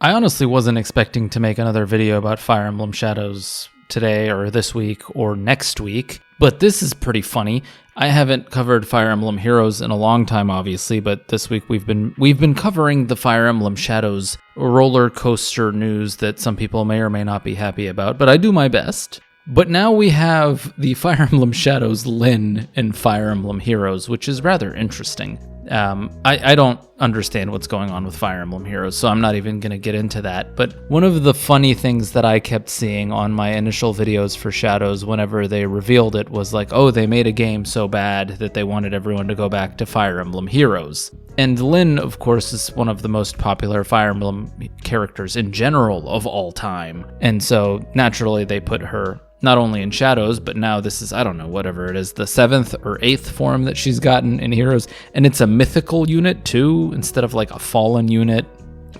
I honestly wasn't expecting to make another video about Fire Emblem Shadows today or this week or next week, but this is pretty funny. I haven't covered Fire Emblem Heroes in a long time, obviously, but this week we've been covering the Fire Emblem Shadows roller coaster news that some people may or may not be happy about, but I do my best. But now we have the Fire Emblem Shadows Lyn in Fire Emblem Heroes, which is rather interesting. I don't understand what's going on with Fire Emblem Heroes, so I'm not even going to get into that. But one of the funny things that I kept seeing on my initial videos for Shadows whenever they revealed it was like, oh, they made a game so bad that they wanted everyone to go back to Fire Emblem Heroes. And Lyn, of course, is one of the most popular Fire Emblem characters in general of all time. And so naturally they put her not only in Shadows, but now this is, I don't know, whatever it is, the 7th or 8th form that she's gotten in Heroes. And it's a mythical unit too, instead of like a fallen unit,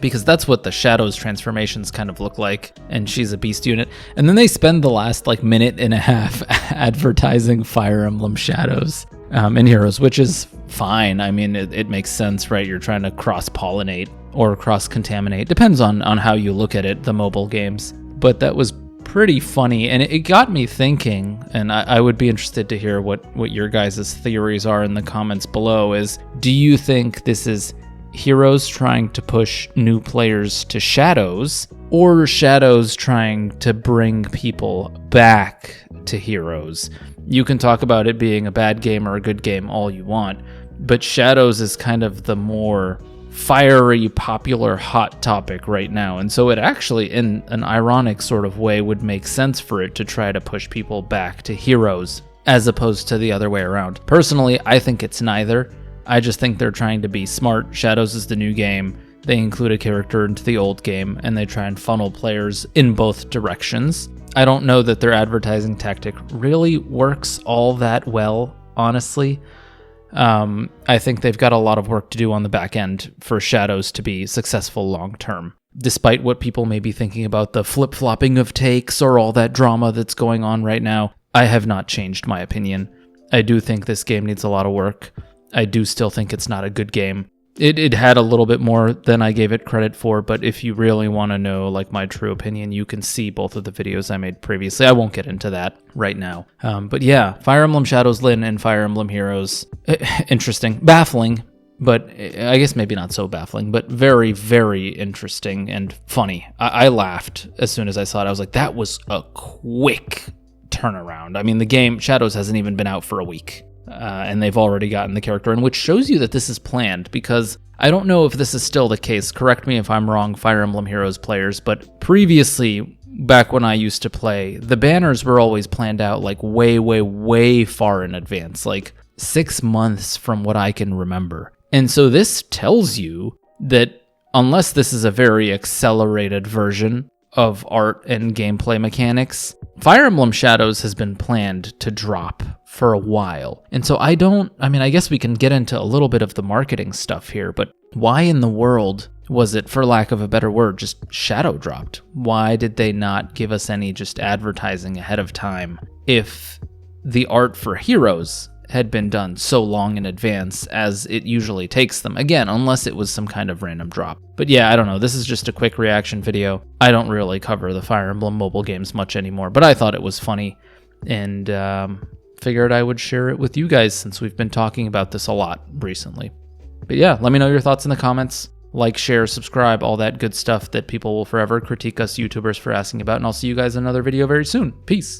because that's what the Shadows transformations kind of look like. And she's a beast unit. And then they spend the last like minute and a half advertising Fire Emblem Shadows in Heroes, which is fine. I mean, it makes sense, right? You're trying to cross-pollinate or cross-contaminate. Depends on how you look at it, the mobile games. But that was pretty funny, and it got me thinking, and I would be interested to hear what your guys' theories are in the comments below, is do you think this is Heroes trying to push new players to Shadows, or Shadows trying to bring people back to Heroes? You can talk about it being a bad game or a good game all you want, but Shadows is kind of the more fiery, popular, hot topic right now. And so it actually, in an ironic sort of way, would make sense for it to try to push people back to Heroes as opposed to the other way around. Personally, I think it's neither. I just think they're trying to be smart. Shadows is the new game. They include a character into the old game, and they try and funnel players in both directions. I don't know that their advertising tactic really works all that well, honestly. I think they've got a lot of work to do on the back end for Shadows to be successful long term. Despite what people may be thinking about the flip-flopping of takes or all that drama that's going on right now, I have not changed my opinion. I do think this game needs a lot of work. I do still think it's not a good game. It had a little bit more than I gave it credit for, but if you really want to know like my true opinion, you can see both of the videos I made previously. I won't get into that right now. But yeah, Fire Emblem Shadows Lyn and Fire Emblem Heroes. Interesting. Baffling, but I guess maybe not so baffling, but very, very interesting and funny. I laughed as soon as I saw it. I was like, that was a quick turnaround. I mean, the game Shadows hasn't even been out for a week. And they've already gotten the character in, which shows you that this is planned, because I don't know if this is still the case. Correct me if I'm wrong, Fire Emblem Heroes players, but previously, back when I used to play, the banners were always planned out like way, way, way far in advance, like 6 months from what I can remember. And so this tells you that unless this is a very accelerated version of art and gameplay mechanics, Fire Emblem Shadows has been planned to drop for a while. And so I guess we can get into a little bit of the marketing stuff here, but why in the world was it, for lack of a better word, just shadow dropped? Why did they not give us any just advertising ahead of time if the art for Heroes had been done so long in advance as it usually takes them? Again, unless it was some kind of random drop. But yeah, I don't know. This is just a quick reaction video. I don't really cover the Fire Emblem mobile games much anymore, but I thought it was funny and figured I would share it with you guys since we've been talking about this a lot recently. But yeah, let me know your thoughts in the comments. Like, share, subscribe, all that good stuff that people will forever critique us YouTubers for asking about, and I'll see you guys in another video very soon. Peace.